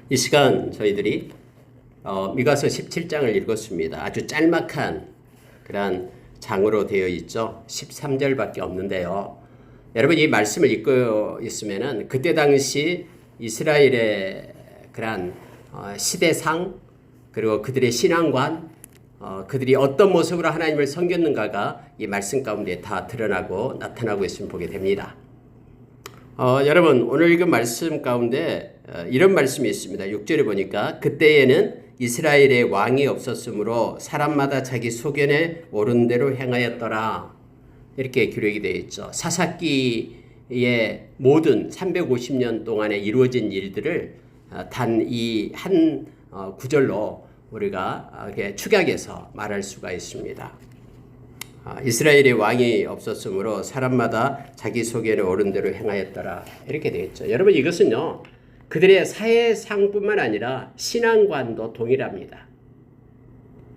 이 시간 저희들이 미가서 17장을 읽었습니다. 아주 짤막한 그런 장으로 되어 있죠. 13절밖에 없는데요. 여러분 이 말씀을 읽고 있으면은 그때 당시 이스라엘의 그런 시대상 그리고 그들의 신앙관 그들이 어떤 모습으로 하나님을 섬겼는가가 이 말씀 가운데 다 드러나고 나타나고 있음을 보게 됩니다. 여러분 오늘 읽은 말씀 가운데 이런 말씀이 있습니다. 6절에 보니까 그때에는 이스라엘의 왕이 없었으므로 사람마다 자기 소견에 옳은 대로 행하였더라. 이렇게 기록이 되어 있죠. 사사기의 모든 350년 동안에 이루어진 일들을 단 이 한 구절로 우리가 축약해서 말할 수가 있습니다. 이스라엘의 왕이 없었으므로 사람마다 자기 소견에 옳은 대로 행하였더라. 이렇게 되어 있죠. 여러분 이것은요. 그들의 사회상뿐만 아니라 신앙관도 동일합니다.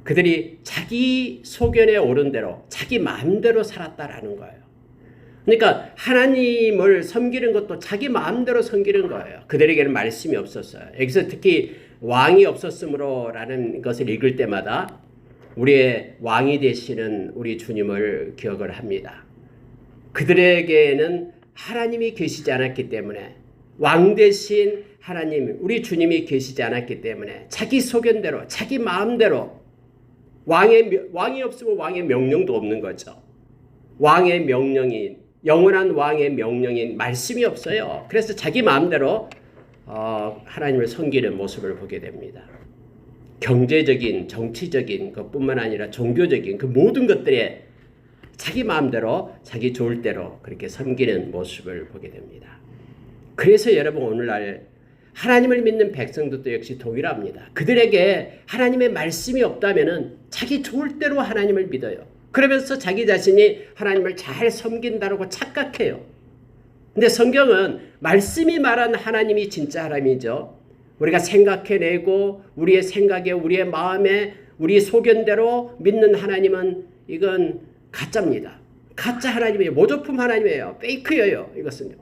그들이 자기 소견에 옳은 대로 자기 마음대로 살았다라는 거예요. 그러니까 하나님을 섬기는 것도 자기 마음대로 섬기는 거예요. 그들에게는 말씀이 없었어요. 여기서 특히 왕이 없었으므로 라는 것을 읽을 때마다 우리의 왕이 되시는 우리 주님을 기억을 합니다. 그들에게는 하나님이 계시지 않았기 때문에 왕 대신 하나님 우리 주님이 계시지 않았기 때문에 자기 소견대로 자기 마음대로 왕이 없으면 왕의 명령도 없는 거죠. 왕의 명령인 영원한 왕의 명령인 말씀이 없어요. 그래서 자기 마음대로 하나님을 섬기는 모습을 보게 됩니다. 경제적인 정치적인 것뿐만 아니라 종교적인 그 모든 것들에 자기 마음대로 자기 좋을 대로 그렇게 섬기는 모습을 보게 됩니다. 그래서 여러분 오늘날 하나님을 믿는 백성들도 역시 동일합니다. 그들에게 하나님의 말씀이 없다면은 자기 좋을 대로 하나님을 믿어요. 그러면서 자기 자신이 하나님을 잘 섬긴다고 착각해요. 근데 성경은 말씀이 말한 하나님이 진짜 하나님이죠. 우리가 생각해내고 우리의 생각에 우리의 마음에 우리 소견대로 믿는 하나님은 이건 가짜입니다. 가짜 하나님이에요. 모조품 하나님이에요. 페이크예요. 이것은요.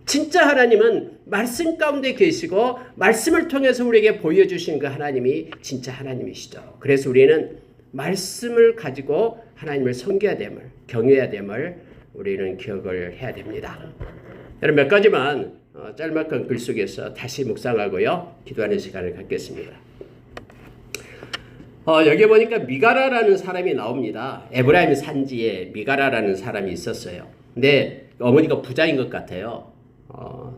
진짜 하나님은 말씀 가운데 계시고 말씀을 통해서 우리에게 보여주신 그 하나님이 진짜 하나님이시죠. 그래서 우리는 말씀을 가지고 하나님을 섬겨야 됨을 경외해야 됨을 우리는 기억을 해야 됩니다. 여러분 몇 가지만 짤막한 글 속에서 다시 묵상하고요. 기도하는 시간을 갖겠습니다. 여기 보니까 미가라라는 사람이 나옵니다. 에브라임 산지에 미가라라는 사람이 있었어요. 근데 어머니가 부자인 것 같아요.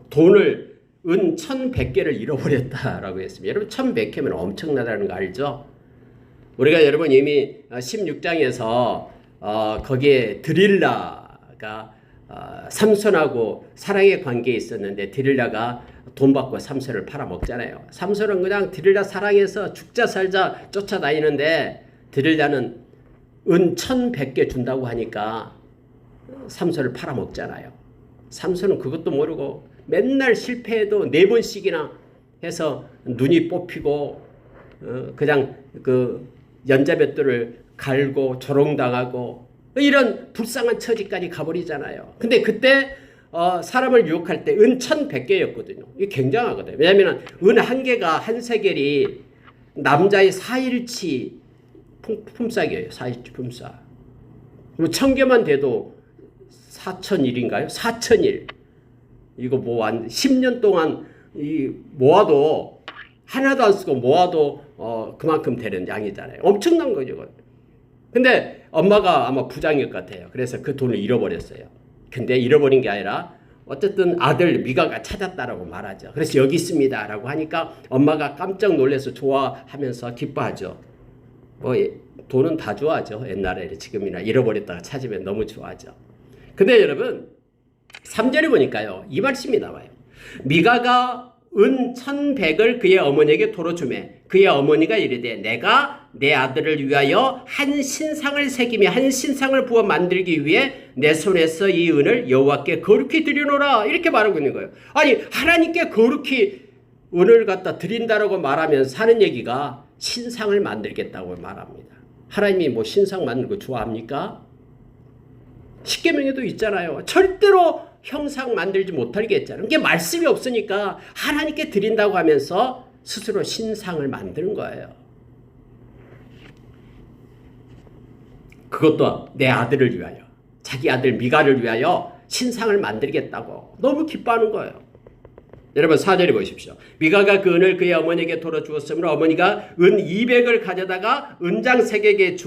돈을 은 1100개를 잃어버렸다라고 했습니다. 여러분 1100개면 엄청나다는 거 알죠? 우리가 여러분 이미 16장에서 거기에 드릴라가 삼손하고 사랑의 관계에 있었는데 드릴라가 돈 받고 삼손을 팔아먹잖아요. 삼손은 그냥 드릴라 사랑해서 죽자 살자 쫓아다니는데 드릴라는 은 1100개 준다고 하니까 삼손을 팔아먹잖아요. 삼손은 그것도 모르고 맨날 실패해도 4번씩이나 해서 눈이 뽑히고 그냥 그 연자볕돌을 갈고 조롱당하고 이런 불쌍한 처지까지 가버리잖아요. 근데 그때 사람을 유혹할 때 은 1100개였거든요. 이게 굉장하거든요. 왜냐하면 은 한 개가 한 세겔이 남자의 4일치 품삯이에요. 4일치 품삯. 1000개만 돼도 4000일인가요? 4000일. 이거 뭐 한 10년 동안 모아도 하나도 안 쓰고 모아도 그만큼 되는 양이잖아요. 엄청난 거죠. 근데 엄마가 아마 부장일 것 같아요. 그래서 그 돈을 잃어버렸어요. 근데 잃어버린 게 아니라 어쨌든 아들 미가가 찾았다라고 말하죠. 그래서 여기 있습니다라고 하니까 엄마가 깜짝 놀라서 좋아하면서 기뻐하죠. 뭐 돈은 다 좋아하죠. 옛날에 지금이나 잃어버렸다가 찾으면 너무 좋아하죠. 근데 여러분 3절에 보니까요. 이 말씀이 나와요. 미가가 은 1100을 그의 어머니에게 도로 주매 그의 어머니가 이르되 내가 내 아들을 위하여 한 신상을 새기며 한 신상을 부어 만들기 위해 내 손에서 이 은을 여호와께 거룩히 드리노라 이렇게 말하고 있는 거예요. 아니 하나님께 거룩히 은을 갖다 드린다라고 말하면서 하는 얘기가 신상을 만들겠다고 말합니다. 하나님이 뭐 신상 만드는 거 좋아합니까? 십계명에도 있잖아요. 절대로 형상 만들지 못하게 했잖아요. 이게 말씀이 없으니까 하나님께 드린다고 하면서 스스로 신상을 만드는 거예요. 그것도 내 아들을 위하여, 자기 아들 미가를 위하여 신상을 만들겠다고 너무 기뻐하는 거예요. 여러분 4절에 보십시오. 미가가 그 은을 그의 어머니에게 돌아 주었으므로 어머니가 은 200을 가져다가 은장 3개에게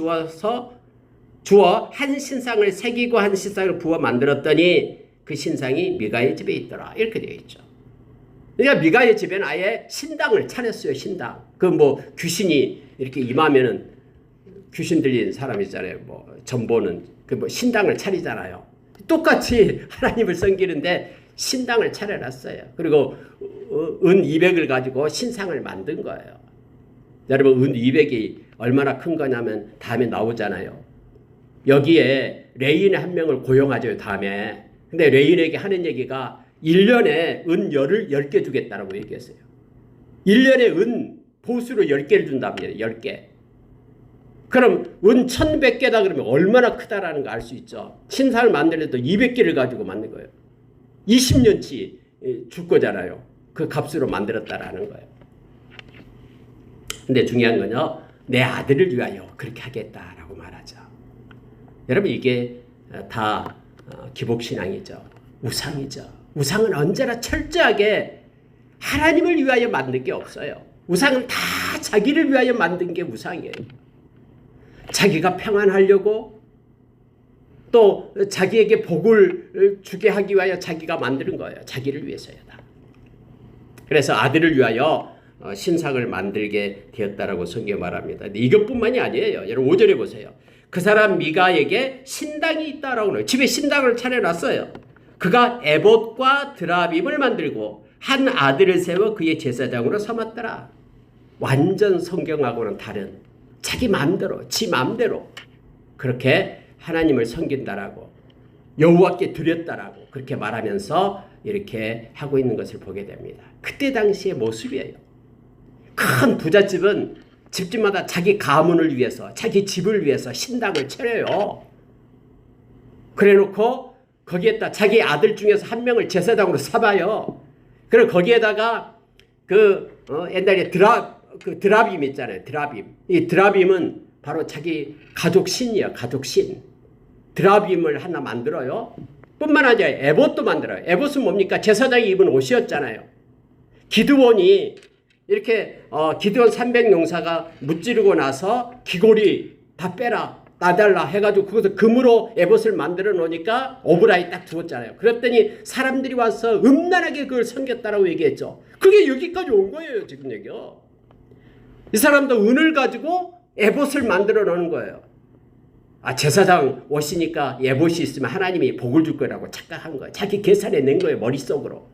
주어 한 신상을 새기고 한 신상을 부어 만들었더니 그 신상이 미가의 집에 있더라. 이렇게 되어 있죠. 그러니까 미가의 집에는 아예 신당을 차렸어요. 신당. 그 뭐 귀신이 이렇게 임하면은 귀신 들린 사람 있잖아요. 뭐 전보는 그 뭐 신당을 차리잖아요. 똑같이 하나님을 섬기는데 신당을 차려놨어요. 그리고 은 200을 가지고 신상을 만든 거예요. 여러분 은 200이 얼마나 큰 거냐면 다음에 나오잖아요. 여기에 레인 한 명을 고용하죠. 다음에. 근데 레인에게 하는 얘기가 1년에 은 10개 주겠다라고 얘기했어요. 1년에 은 보수로 10개를 준답니다. 10개. 그럼 은 1100개다 그러면 얼마나 크다라는 거 알 수 있죠. 신상을 만들어도 200개를 가지고 만든 거예요. 20년치 줄 거잖아요. 그 값으로 만들었다라는 거예요. 근데 중요한 건요. 내 아들을 위하여 그렇게 하겠다라고 말하죠. 여러분 이게 다 기복신앙이죠. 우상이죠. 우상은 언제나 철저하게 하나님을 위하여 만든 게 없어요. 우상은 다 자기를 위하여 만든 게 우상이에요. 자기가 평안하려고 또 자기에게 복을 주게 하기 위하여 자기가 만드는 거예요. 자기를 위해서였다. 그래서 아들을 위하여 신상을 만들게 되었다라고 성경이 말합니다. 근데 이것뿐만이 아니에요. 여러분 5절에 보세요. 그 사람 미가에게 신당이 있다라고 해요. 집에 신당을 차려놨어요. 그가 에봇과 드라빔을 만들고 한 아들을 세워 그의 제사장으로 삼았더라. 완전 성경하고는 다른 자기 마음대로 지 마음대로 그렇게 하나님을 섬긴다라고 여호와께 드렸다라고 그렇게 말하면서 이렇게 하고 있는 것을 보게 됩니다. 그때 당시의 모습이에요. 큰 부잣집은 집집마다 자기 가문을 위해서 자기 집을 위해서 신당을 차려요. 그래놓고 거기에다 자기 아들 중에서 한 명을 제사장으로 삼아요. 그리고 거기에다가 옛날에 드라빔 있잖아요. 드라빔. 이 드라빔은 바로 자기 가족 신이에요. 가족 신. 드라빔을 하나 만들어요. 뿐만 아니라 에봇도 만들어요. 에봇은 뭡니까? 제사장이 입은 옷이었잖아요. 기드온이 이렇게 기드온 300용사가 무찌르고 나서 귀고리 다 빼라. 나달라 해가지고 그것을 금으로 에봇을 만들어 놓으니까 오브라이 딱 두었잖아요. 그랬더니 사람들이 와서 음란하게 그걸 섬겼다라고 얘기했죠. 그게 여기까지 온 거예요. 지금 얘기요. 이 사람도 은을 가지고 에봇을 만들어 놓는 거예요. 제사장 옷이니까 에봇이 있으면 하나님이 복을 줄 거라고 착각한 거예요. 자기 계산해 낸 거예요. 머릿속으로.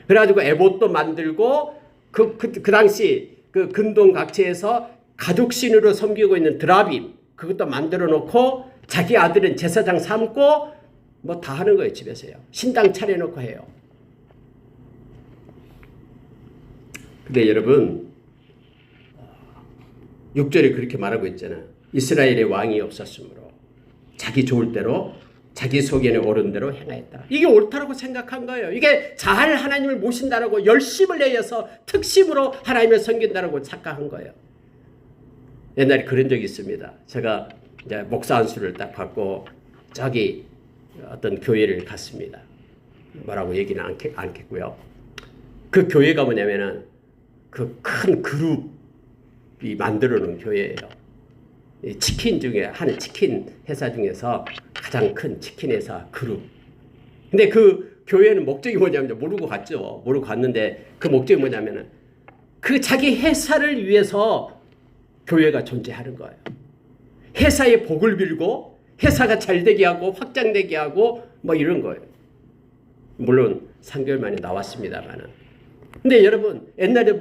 그래가지고 에봇도 만들고 그 당시 그 근동각지에서 가족신으로 섬기고 있는 드라빔 그것도 만들어 놓고 자기 아들은 제사장 삼고 뭐 다 하는 거예요. 집에서요. 신당 차려놓고 해요. 근데 여러분 6절에 그렇게 말하고 있잖아요. 이스라엘의 왕이 없었으므로 자기 좋을 대로 자기 속에는 옳은 대로 행하였다. 이게 옳다라고 생각한 거예요. 이게 잘 하나님을 모신다라고 열심을 내어서 특심으로 하나님을 섬긴다라고 착각한 거예요. 옛날에 그런 적이 있습니다. 제가 이제 목사 안수를 딱 받고 저기 어떤 교회를 갔습니다. 뭐라고 얘기는 않겠고요. 그 교회가 뭐냐면은 그 큰 그룹이 만들어 놓은 교회예요. 치킨 중에 한 치킨 회사 중에서 가장 큰 치킨 회사 그룹. 근데 그 교회는 목적이 뭐냐면 모르고 갔죠. 모르고 갔는데 그 목적이 뭐냐면은 그 자기 회사를 위해서 교회가 존재하는 거예요. 회사의 복을 빌고 회사가 잘 되게 하고 확장되게 하고 뭐 이런 거예요. 물론 3개월 만에 나왔습니다만은. 근데 여러분 옛날에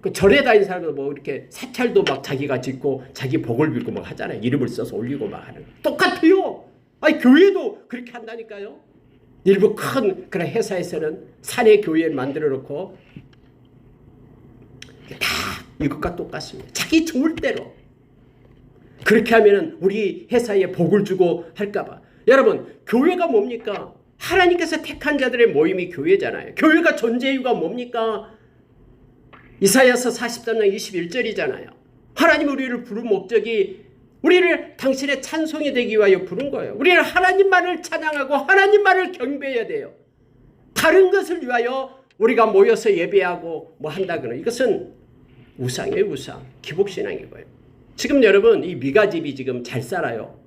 그 절에 다니는 사람들 뭐 이렇게 사찰도 막 자기가 짓고 자기 복을 빌고 막 하잖아요. 이름을 써서 올리고 막 하는. 똑같아요. 아니 교회도 그렇게 한다니까요. 일부 큰 그런 회사에서는 사내 교회를 만들어 놓고 다 이것과 똑같습니다. 자기 좋을 대로. 그렇게 하면은 우리 회사에 복을 주고 할까봐. 여러분 교회가 뭡니까? 하나님께서 택한 자들의 모임이 교회잖아요. 교회가 존재 이유가 뭡니까? 이사야서 43장 21절이잖아요. 하나님 우리를 부른 목적이 우리를 당신의 찬송이 되기 위하여 부른 거예요. 우리는 하나님만을 찬양하고 하나님만을 경배해야 돼요. 다른 것을 위하여 우리가 모여서 예배하고 뭐 한다거나 이것은 우상이에요. 우상. 기복신앙이고요. 지금 여러분 이 미가집이 지금 잘 살아요.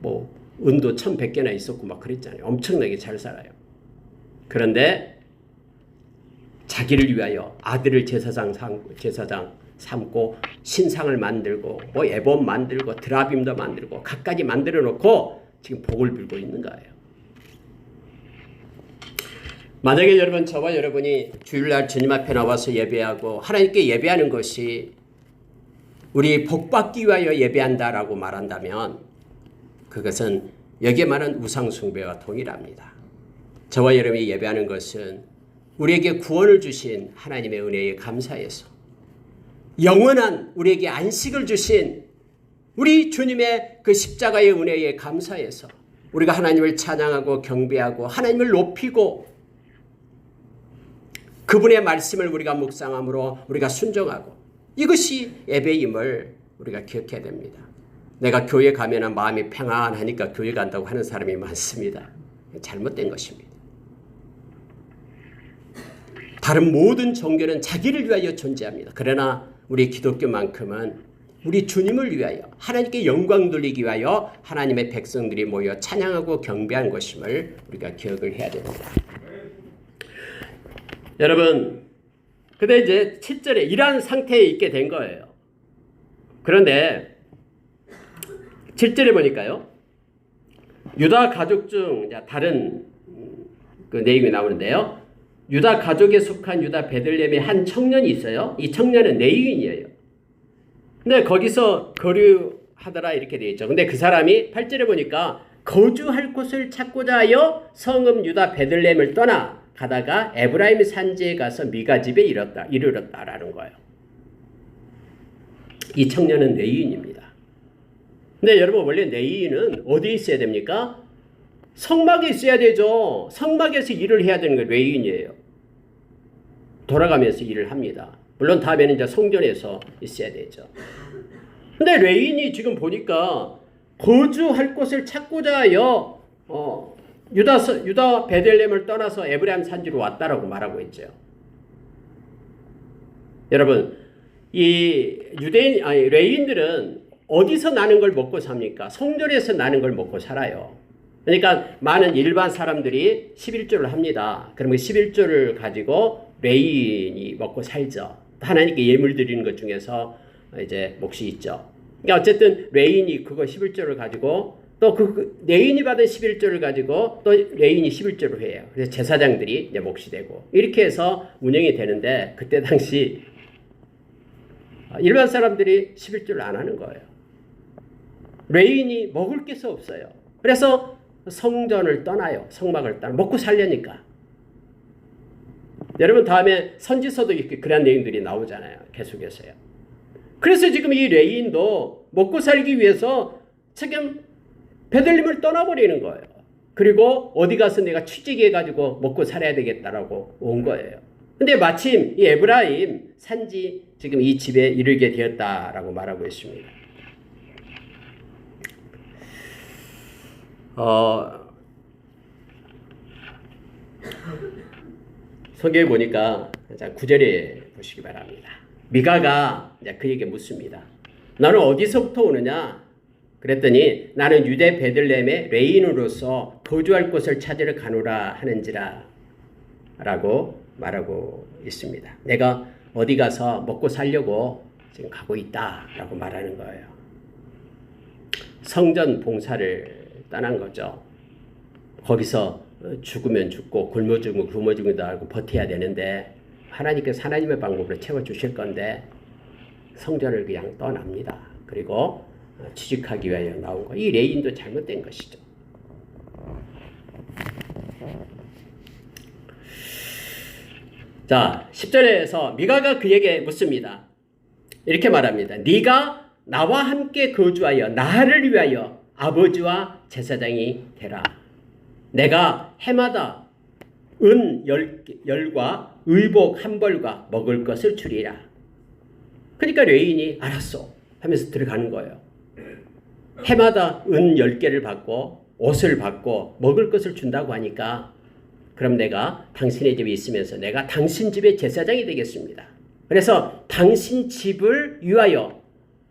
뭐 은도 1100개나 있었고 막 그랬잖아요. 엄청나게 잘 살아요. 그런데 자기를 위하여 아들을 제사장 삼고 신상을 만들고 뭐 에봇 만들고 드라빔도 만들고 갖가지 만들어 놓고 지금 복을 빌고 있는 거예요. 만약에 여러분 저와 여러분이 주일날 주님 앞에 나와서 예배하고 하나님께 예배하는 것이 우리 복받기 위하여 예배한다라고 말한다면 그것은 여기에 말한 우상숭배와 동일합니다. 저와 여러분이 예배하는 것은 우리에게 구원을 주신 하나님의 은혜에 감사해서 영원한 우리에게 안식을 주신 우리 주님의 그 십자가의 은혜에 감사해서 우리가 하나님을 찬양하고 경배하고 하나님을 높이고 그분의 말씀을 우리가 묵상함으로 우리가 순종하고 이것이 예배임을 우리가 기억해야 됩니다. 내가 교회 가면 마음이 평안하니까 교회 간다고 하는 사람이 많습니다. 잘못된 것입니다. 다른 모든 종교는 자기를 위하여 존재합니다. 그러나 우리 기독교만큼은 우리 주님을 위하여 하나님께 영광 돌리기 위하여 하나님의 백성들이 모여 찬양하고 경배한 것임을 우리가 기억을 해야 됩니다. 여러분, 근데 이제 7절에 이러한 상태에 있게 된 거예요. 그런데 7절에 보니까요. 유다 가족 중 다른 그 내용이 나오는데요. 유다 가족에 속한 유다 베들레헴에 한 청년이 있어요. 이 청년은 레위인이에요. 근데 거기서 거류하더라 이렇게 되어 있죠. 근데 그 사람이 8절에 보니까 거주할 곳을 찾고자 하여 성읍 유다 베들레헴을 떠나 가다가 에브라임 산지에 가서 미가 집에 이르렀다라는 거예요. 이 청년은 레위인입니다. 근데 여러분 원래 레위인은 어디에 있어야 됩니까? 성막에 있어야 되죠. 성막에서 일을 해야 되는 게 레위인이에요. 돌아가면서 일을 합니다. 물론 다음에는 이제 성전에서 있어야 되죠. 근데 레위인이 지금 보니까 거주할 곳을 찾고자 하여 유다 베들레헴을 떠나서 에브라임 산지로 왔다라고 말하고 있죠. 여러분 이 레위인들은 어디서 나는 걸 먹고 삽니까? 성전에서 나는 걸 먹고 살아요. 그러니까 많은 일반 사람들이 11조를 합니다. 그러면 11조를 가지고 레위인이 먹고 살죠. 하나님께 예물 드리는 것 중에서 이제 몫이 있죠. 그러니까 어쨌든 레위인이 그거 11조를 가지고 또 그 레위인이 받은 11조를 가지고 또 레위인이 11조를 해요. 그래서 제사장들이 이제 몫이 되고 이렇게 해서 운영이 되는데 그때 당시 일반 사람들이 11조를 안 하는 거예요. 레위인이 먹을 게 없어요. 그래서 성전을 떠나요. 성막을 떠나 먹고 살려니까. 여러분 다음에 선지서도 이렇게 그런 내용들이 나오잖아요. 계속해서요. 그래서 지금 이 레위인도 먹고 살기 위해서 지금 베들레헴을 떠나버리는 거예요. 그리고 어디 가서 내가 취직해가지고 먹고 살아야 되겠다라고 온 거예요. 근데 마침 이 에브라임 산지 지금 이 집에 이르게 되었다라고 말하고 있습니다. 성경에 보니까 9절에 보시기 바랍니다. 미가가 그에게 묻습니다. 너는 어디서부터 오느냐? 그랬더니 나는 유대 베들레헴의 레인으로서 거주할 곳을 찾으러 가노라 하는지라 라고 말하고 있습니다. 내가 어디 가서 먹고 살려고 지금 가고 있다라고 말하는 거예요. 성전 봉사를 떠난 거죠. 거기서 죽으면 죽고 굶어 죽으면 굶어 죽는다 하고 버텨야 되는데 하나님께서 하나님의 방법으로 채워주실 건데 성전을 그냥 떠납니다. 그리고 취직하기 위하여 나온 거. 이 레인도 잘못된 것이죠. 자, 10절에서 미가가 그에게 묻습니다. 이렇게 말합니다. 네가 나와 함께 거주하여 나를 위하여 아버지와 제사장이 되라. 내가 해마다 은 10과 너희가 의복 한 벌과 먹을 것을 주리라. 그러니까 레인이 알았어 하면서 들어가는 거예요. 해마다 은 10개를 받고 옷을 받고 먹을 것을 준다고 하니까 그럼 내가 당신의 집에 있으면서 내가 당신 집의 제사장이 되겠습니다. 그래서 당신 집을 위하여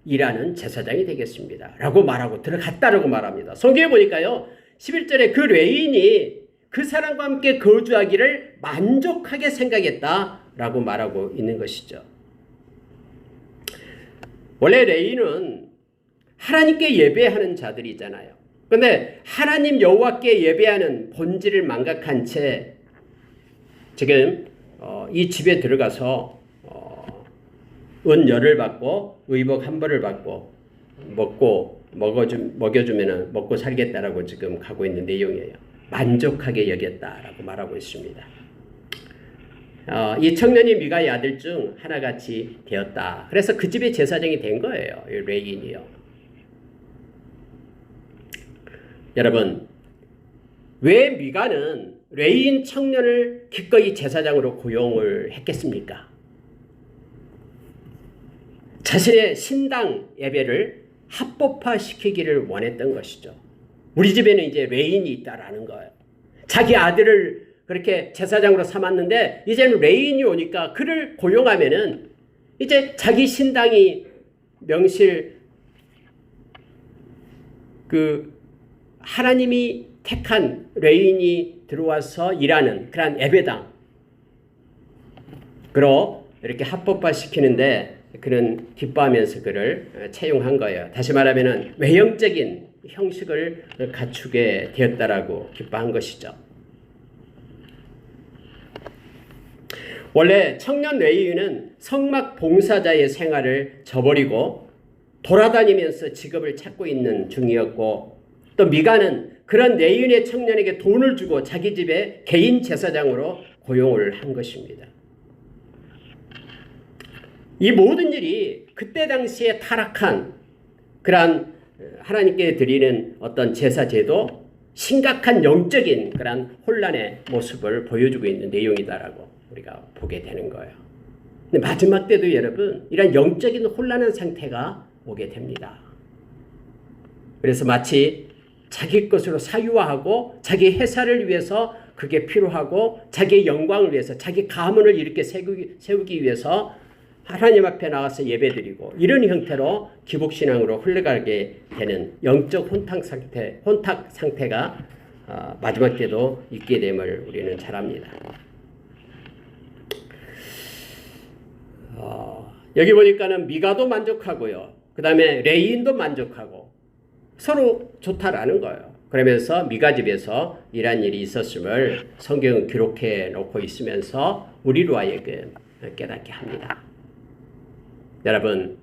일하는 제사장이 되겠습니다. 라고 말하고 들어갔다라고 말합니다. 성경에 보니까요. 11절에 그 레인이 그 사람과 함께 거주하기를 만족하게 생각했다라고 말하고 있는 것이죠. 원래 레인은 하나님께 예배하는 자들이잖아요. 그런데 하나님 여호와께 예배하는 본질을 망각한 채 지금 이 집에 들어가서 은 10을 받고 의복 한 벌을 받고 먹여주면 먹고 살겠다라고 지금 가고 있는 내용이에요. 만족하게 여겼다라고 말하고 있습니다. 이 청년이 미가의 아들 중 하나같이 되었다. 그래서 그 집의 제사장이 된 거예요. 이 레인이요. 여러분, 왜 미가는 레인 청년을 기꺼이 제사장으로 고용을 했겠습니까? 자신의 신당 예배를 합법화시키기를 원했던 것이죠. 우리 집에는 이제 레인이 있다라는 거예요. 자기 아들을 그렇게 제사장으로 삼았는데 이제는 레인이 오니까 그를 고용하면은 이제 자기 신당이 명실 하나님이 택한 레인이 들어와서 일하는 그런 예배당으로 이렇게 합법화시키는데 그는 기뻐하면서 그를 채용한 거예요. 다시 말하면은 외형적인 형식을 갖추게 되었다라고 기뻐한 것이죠. 원래 청년 레위인은 성막 봉사자의 생활을 저버리고 돌아다니면서 직업을 찾고 있는 중이었고, 또 미가는 그런 레위인의 청년에게 돈을 주고 자기 집에 개인 제사장으로 고용을 한 것입니다. 이 모든 일이 그때 당시에 타락한 그러한 하나님께 드리는 어떤 제사 제도, 심각한 영적인 그러한 혼란의 모습을 보여주고 있는 내용이다라고 우리가 보게 되는 거예요. 근데 마지막 때도 여러분 이런 영적인 혼란한 상태가 오게 됩니다. 그래서 마치 자기 것으로 사유화하고 자기 회사를 위해서 그게 필요하고 자기의 영광을 위해서 자기 가문을 이렇게 세우기 위해서 하나님 앞에 나가서 예배드리고 이런 형태로 기복신앙으로 흘러가게 되는 영적 혼탁 상태가 마지막 때도 있게 됨을 우리는 잘 압니다. 여기 보니까는 미가도 만족하고요. 그 다음에 레인도 만족하고 서로 좋다라는 거예요. 그러면서 미가 집에서 이런 일이 있었음을 성경은 기록해 놓고 있으면서 우리로 하여금 깨닫게 합니다. 여러분,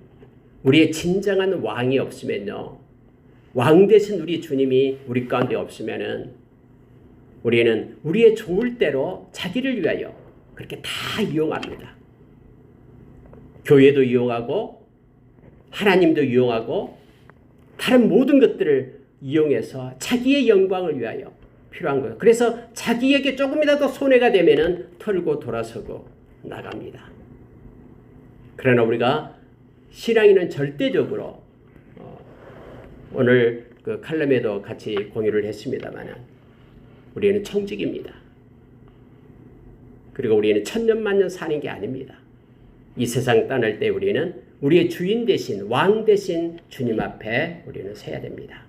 우리의 진정한 왕이 없으면요, 왕 대신 우리 주님이 우리 가운데 없으면은 우리는 우리의 좋을 대로 자기를 위하여 그렇게 다 이용합니다. 교회도 이용하고 하나님도 이용하고 다른 모든 것들을 이용해서 자기의 영광을 위하여 필요한 거예요. 그래서 자기에게 조금이라도 손해가 되면은 털고 돌아서고 나갑니다. 그러나 우리가 신앙인은 절대적으로 오늘 그 칼럼에도 같이 공유를 했습니다만 우리는 청직입니다. 그리고 우리는 천년만년 사는 게 아닙니다. 이 세상 떠날 때 우리는 우리의 주인 대신 왕 대신 주님 앞에 우리는 서야 됩니다.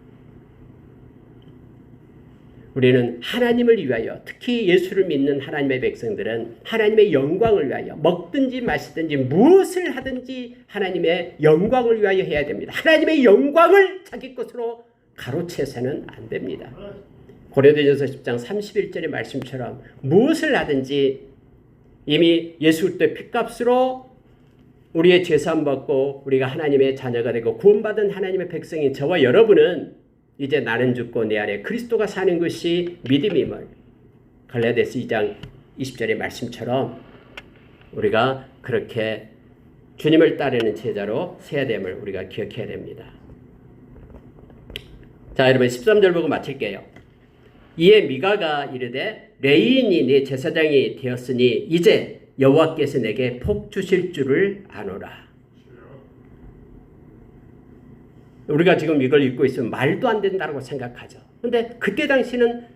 우리는 하나님을 위하여, 특히 예수를 믿는 하나님의 백성들은 하나님의 영광을 위하여 먹든지 마시든지 무엇을 하든지 하나님의 영광을 위하여 해야 됩니다. 하나님의 영광을 자기 것으로 가로채서는 안 됩니다. 고린도전서 10장 31절의 말씀처럼 무엇을 하든지 이미 예수 그리스도의 피값으로 우리의 죄사함 받고 우리가 하나님의 자녀가 되고 구원받은 하나님의 백성인 저와 여러분은 이제 나는 죽고 내 안에 그리스도가 사는 것이 믿음임을 갈라디아서 2장 20절의 말씀처럼 우리가 그렇게 주님을 따르는 제자로 서야 됨을 우리가 기억해야 됩니다. 자, 여러분 13절 보고 마칠게요. 이에 미가가 이르되 레인이 네 제사장이 되었으니 이제 여호와께서 내게 복 주실 줄을 아노라. 우리가 지금 이걸 읽고 있으면 말도 안 된다고 생각하죠. 근데 그때 당시는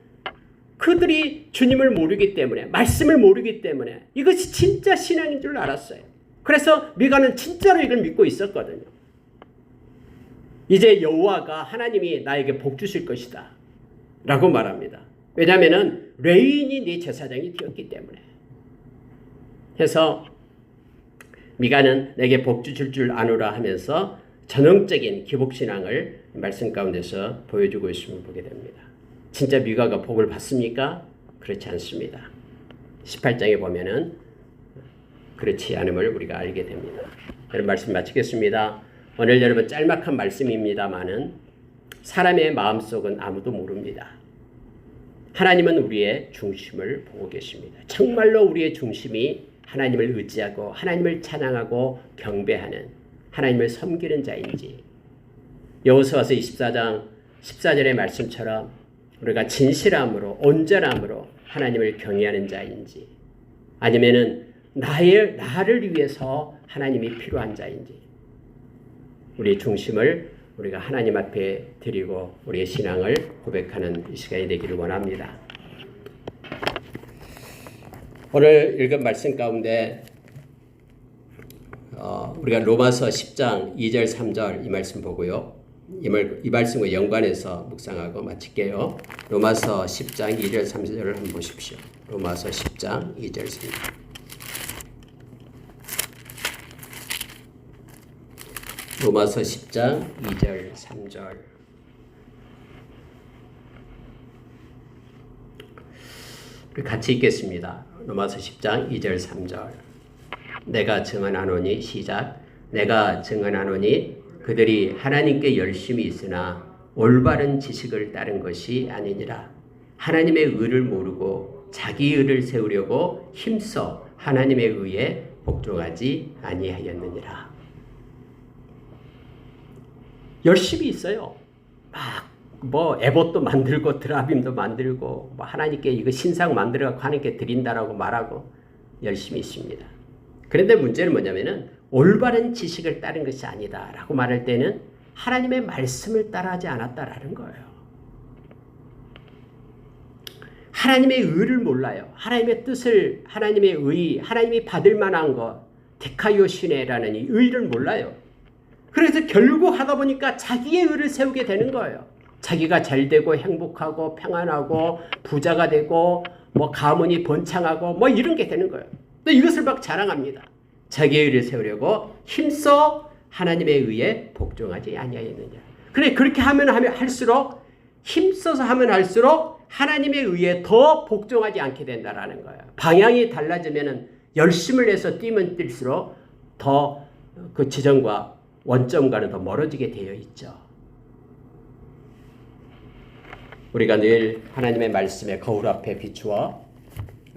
그들이 주님을 모르기 때문에, 말씀을 모르기 때문에 이것이 진짜 신앙인 줄 알았어요. 그래서 미가는 진짜로 이걸 믿고 있었거든요. 이제 여호와가 하나님이 나에게 복 주실 것이다 라고 말합니다. 왜냐하면 레인이 네 제사장이 되었기 때문에. 해서 미가는 내게 복 주실 줄 아노라 하면서 전형적인 기복신앙을 말씀 가운데서 보여주고 있음을 보게 됩니다. 진짜 미가가 복을 받습니까? 그렇지 않습니다. 18장에 보면은 그렇지 않음을 우리가 알게 됩니다. 여러분 말씀 마치겠습니다. 오늘 여러분 짤막한 말씀입니다만은 사람의 마음속은 아무도 모릅니다. 하나님은 우리의 중심을 보고 계십니다. 정말로 우리의 중심이 하나님을 의지하고 하나님을 찬양하고 경배하는 하나님을 섬기는 자인지, 여호수아서 24장 14절의 말씀처럼 우리가 진실함으로 온전함으로 하나님을 경외하는 자인지, 아니면은 나를 위해서 하나님이 필요한 자인지, 우리의 중심을 우리가 하나님 앞에 드리고 우리의 신앙을 고백하는 이 시간이 되기를 원합니다. 오늘 읽은 말씀 가운데 우리가 로마서 10장 2절 3절 이 말씀 보고요. 이 말씀과 연관해서 묵상하고 마칠게요. 로마서 10장 2절 3절을 한번 보십시오. 로마서 10장 2절 3절. 로마서 10장 2절 3절. 우리 같이 읽겠습니다. 로마서 10장 2절 3절. 내가 증언하노니, 시작. 내가 증언하노니 그들이 하나님께 열심히 있으나 올바른 지식을 따른 것이 아니니라. 하나님의 의를 모르고 자기 의를 세우려고 힘써 하나님의 의에 복종하지 아니하였느니라. 열심히 있어요. 막 에봇도 만들고 드라빔도 만들고 하나님께 이거 신상 만들어 하나님께 드린다라고 말하고 열심히 있습니다. 그런데 문제는 뭐냐면은 올바른 지식을 따른 것이 아니다라고 말할 때는 하나님의 말씀을 따라하지 않았다라는 거예요. 하나님의 의를 몰라요. 하나님의 뜻을, 하나님의 의, 하나님이 받을 만한 것, 디카요시네라는 이 의를 몰라요. 그래서 결국 하다 보니까 자기의 의를 세우게 되는 거예요. 자기가 잘 되고 행복하고 평안하고 부자가 되고 가문이 번창하고 이런 게 되는 거예요. 또 이것을 막 자랑합니다. 자기의 의를 세우려고 힘써 하나님의 의에 복종하지 아니하였느냐. 그래, 그렇게 하면 할수록, 힘써서 하면 할수록 하나님의 의에 더 복종하지 않게 된다라는 거예요. 방향이 달라지면은 열심을 내서 뛰면 뛸수록 더 그 지점과 원점과는 더 멀어지게 되어 있죠. 우리가 늘 하나님의 말씀에 거울 앞에 비추어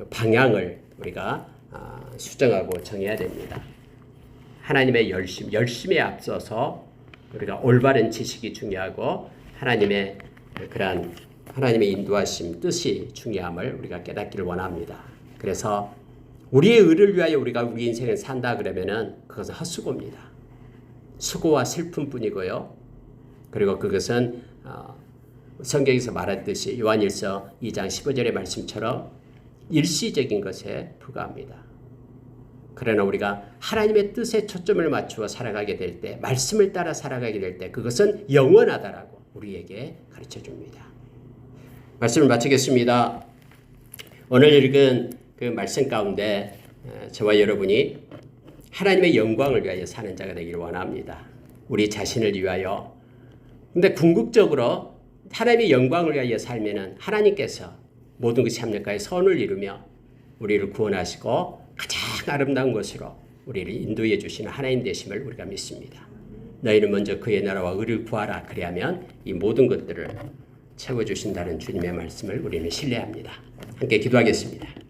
방향을 우리가 수정하고 정해야 됩니다. 하나님의 열심에 앞서서 우리가 올바른 지식이 중요하고 하나님의 그러한 하나님의 인도하심, 뜻이 중요함을 우리가 깨닫기를 원합니다. 그래서 우리의 의를 위하여 우리가 우리 인생을 산다 그러면은 그것은 헛수고입니다. 수고와 슬픔뿐이고요. 그리고 그것은 성경에서 말했듯이 요한일서 2장 15절의 말씀처럼 일시적인 것에 불과합니다. 그러나 우리가 하나님의 뜻에 초점을 맞추어 살아가게 될 때, 말씀을 따라 살아가게 될 때 그것은 영원하다라고 우리에게 가르쳐줍니다. 말씀을 마치겠습니다. 오늘 읽은 그 말씀 가운데 저와 여러분이 하나님의 영광을 위하여 사는 자가 되기를 원합니다. 우리 자신을 위하여. 근데 궁극적으로 하나님의 영광을 위하여 살면은 하나님께서 모든 것이 합력하여 선을 이루며 우리를 구원하시고 가장 아름다운 것으로 우리를 인도해 주시는 하나님 되심을 우리가 믿습니다. 너희는 먼저 그의 나라와 의를 구하라. 그리하면 이 모든 것들을 채워주신다는 주님의 말씀을 우리는 신뢰합니다. 함께 기도하겠습니다.